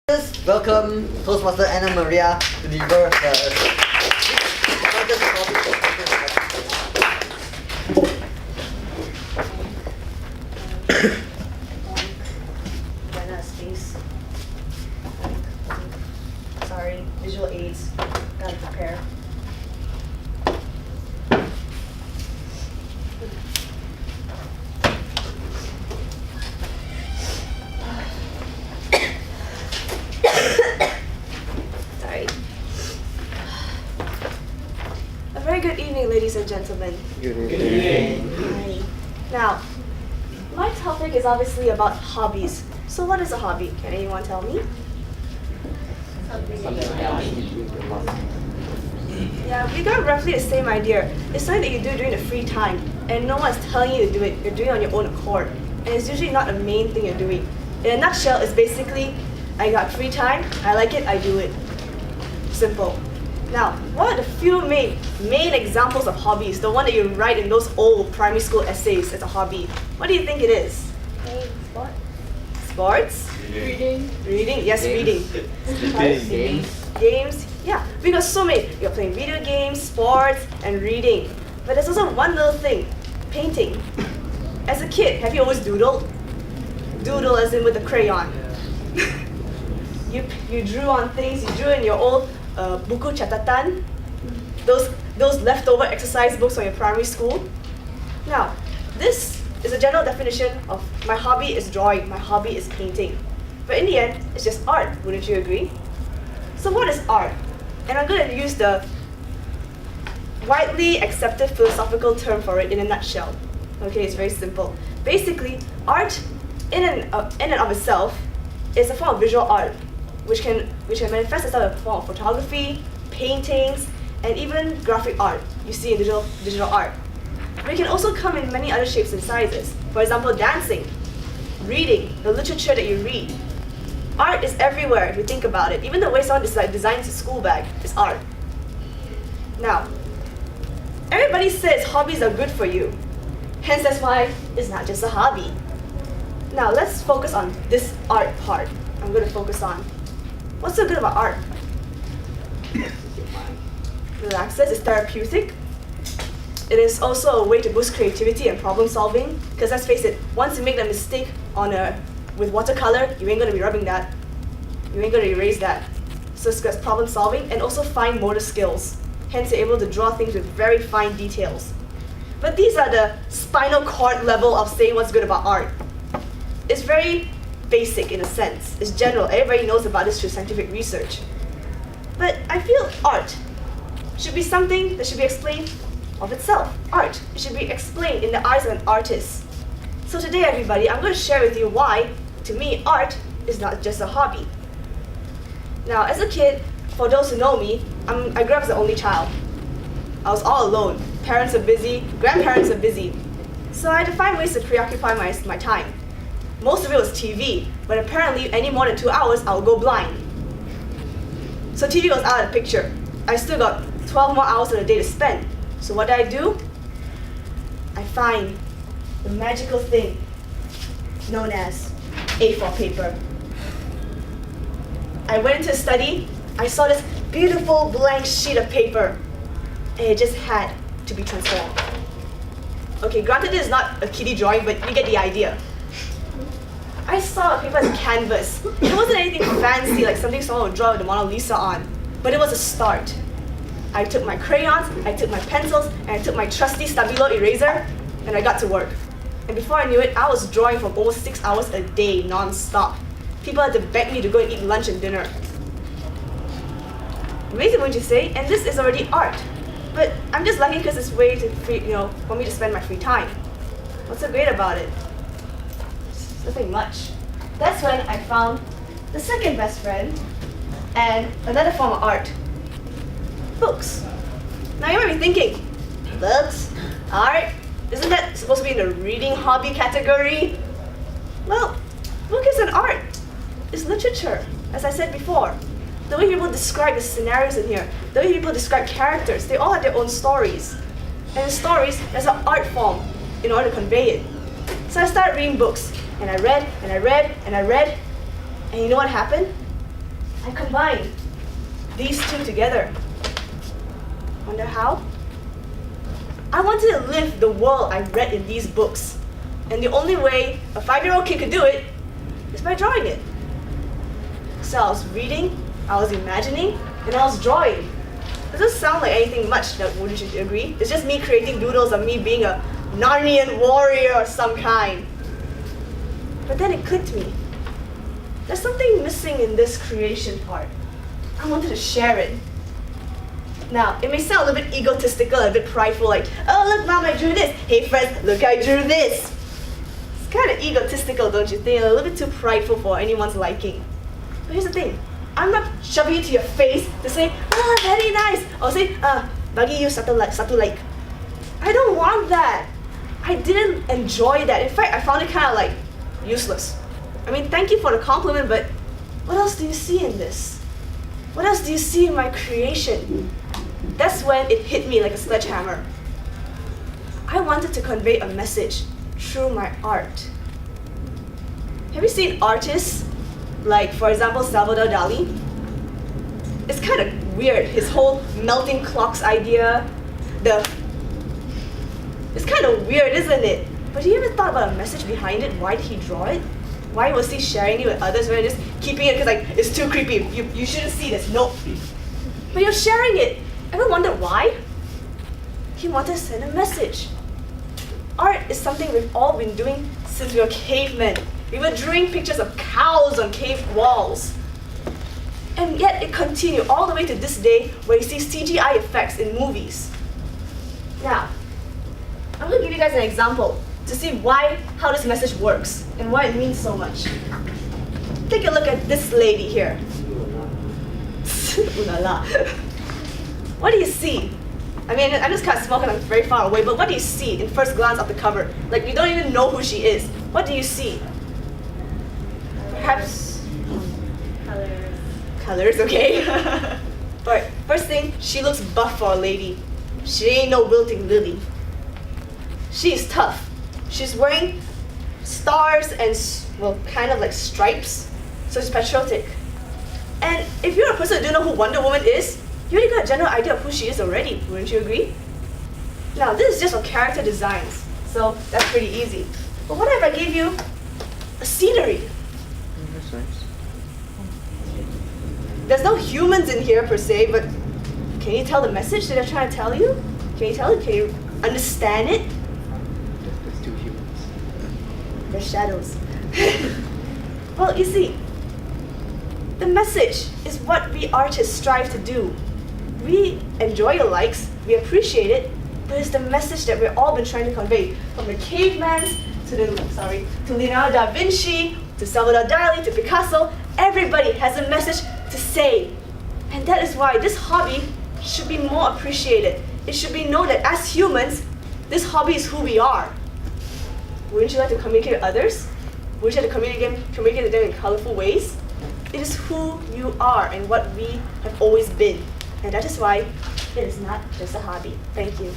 Welcome Toastmaster Anna Maria to deliver Sorry, visual aids. Gotta prepare. Sorry. A very good evening, ladies and gentlemen. Good evening. Hi. Now, my topic is obviously about hobbies. So what is a hobby? Can anyone tell me? Yeah, we got roughly the same idea. It's something that you do during the free time, and no one's telling you to do it. You're doing it on your own accord, and it's usually not the main thing you're doing. In a nutshell, it's basically, I got free time, I like it, I do it. Simple. Now, what are the few main examples of hobbies? The one that you write in those old primary school essays as a hobby. What do you think it is? Sport. Sports? Reading. Reading? Yes, reading. Games? Yeah, we got so many. You're playing video games, sports, and reading. But there's also one little thing, painting. As a kid, have you always doodled? Doodle as in with a crayon. You drew on things, you drew in your old buku catatan, those leftover exercise books from your primary school. Now, this is a general definition of my hobby is drawing, my hobby is painting. But in the end, it's just art, wouldn't you agree? So what is art? And I'm going to use the widely accepted philosophical term for it in a nutshell. Okay, it's very simple. Basically, art in and of itself is a form of visual art, which can manifest itself in the form of photography, paintings, and even graphic art you see in digital art. But it can also come in many other shapes and sizes. For example, dancing, reading, the literature that you read. Art is everywhere if you think about it. Even the way someone designs a school bag is art. Now, everybody says hobbies are good for you. Hence, that's why it's not just a hobby. Now, let's focus on this art part. I'm going to focus on what's so good about art? Relaxes, it's therapeutic. It is also a way to boost creativity and problem solving. Because let's face it, once you make that mistake with watercolor, you ain't going to be rubbing that. You ain't going to erase that. So it's problem solving and also fine motor skills. Hence, you're able to draw things with very fine details. But these are the spinal cord level of saying what's good about art. It's very basic in a sense. It's general. Everybody knows about this through scientific research. But I feel art should be something that should be explained of itself. Art. It should be explained in the eyes of an artist. So today, everybody, I'm going to share with you why, to me, art is not just a hobby. Now, as a kid, for those who know me, I grew up as the only child. I was all alone. Parents are busy, grandparents are busy. So I had to find ways to preoccupy my time. Most of it was TV, but apparently any more than 2 hours, I'll go blind. So TV was out of the picture. I still got 12 more hours of the day to spend. So what did I do? I find the magical thing known as A4 paper. I went into study, I saw this beautiful blank sheet of paper, and it just had to be transformed. Okay, granted this is not a kiddie drawing, but you get the idea. I saw a paper as a canvas. It wasn't anything fancy like something someone would draw the Mona Lisa on, but it was a start. I took my crayons, I took my pencils, and I took my trusty Stabilo eraser, and I got to work. And before I knew it, I was drawing for almost 6 hours a day, non-stop. People had to beg me to go and eat lunch and dinner. Amazing, wouldn't you say? And this is already art. But I'm just lucky because it's a way for me to spend my free time. What's so great about it? Nothing much. That's when I found the second best friend and another form of art. Books. Now you might be thinking, books? Art? Isn't that supposed to be in the reading hobby category? Well, book is an art. It's literature, as I said before. The way people describe the scenarios in here, the way people describe characters, they all have their own stories. And in stories, there's an art form in order to convey it. So I started reading books, and I read, and I read, and I read, and you know what happened? I combined these two together. Wonder how? I wanted to live the world I read in these books. And the only way a 5-year-old kid could do it is by drawing it. So I was reading, I was imagining, and I was drawing. It doesn't sound like anything much, wouldn't you agree? It's just me creating doodles of me being a Narnian warrior of some kind. But then it clicked me. There's something missing in this creation part. I wanted to share it. Now, it may sound a little bit egotistical, a bit prideful, like, oh look mom, I drew this. Hey friends, look I drew this. It's kind of egotistical, don't you think? A little bit too prideful for anyone's liking. But here's the thing. I'm not shoving it to your face to say, ah, very nice. Or say, bagi you satu like. I don't want that. I didn't enjoy that. In fact, I found it kind of like useless. I mean, thank you for the compliment, but what else do you see in this? What else do you see in my creation? That's when it hit me like a sledgehammer. I wanted to convey a message through my art. Have you seen artists like, for example, Salvador Dali? It's kind of weird, his whole melting clocks idea. It's kind of weird, isn't it? But have you ever thought about a message behind it? Why did he draw it? Why was he sharing it with others rather than just keeping it because like it's too creepy? You shouldn't see this. No. But you're sharing it. Ever wondered why? He wanted to send a message. Art is something we've all been doing since we were cavemen. We were drawing pictures of cows on cave walls. And yet it continued all the way to this day where you see CGI effects in movies. Now, I'm going to give you guys an example to see how this message works and why it means so much. Take a look at this lady here. Ooh la la. What do you see? I mean, I'm just kind of smoking, I'm very far away, but what do you see in first glance of the cover? Like, you don't even know who she is. What do you see? Perhaps colors, okay. But first thing, she looks buff for a lady. She ain't no wilting lily. She's tough. She's wearing stars and, well, kind of like stripes. So she's patriotic. And if you're a person who don't know who Wonder Woman is, you already got a general idea of who she is already, wouldn't you agree? Now, this is just for character designs, so that's pretty easy. But what if I gave you a scenery? That's nice. There's no humans in here per se, but can you tell the message that they're trying to tell you? Can you tell it? Can you understand it? There's two humans. They're shadows. Well, you see, the message is what we artists strive to do. We enjoy your likes, we appreciate it, but it's the message that we've all been trying to convey. From the cavemans to Leonardo da Vinci, to Salvador Dali, to Picasso, everybody has a message to say. And that is why this hobby should be more appreciated. It should be known that as humans, this hobby is who we are. Wouldn't you like to communicate with others? Wouldn't you like to communicate with them in colorful ways? It is who you are and what we have always been. And that is why it is not just a hobby. Thank you.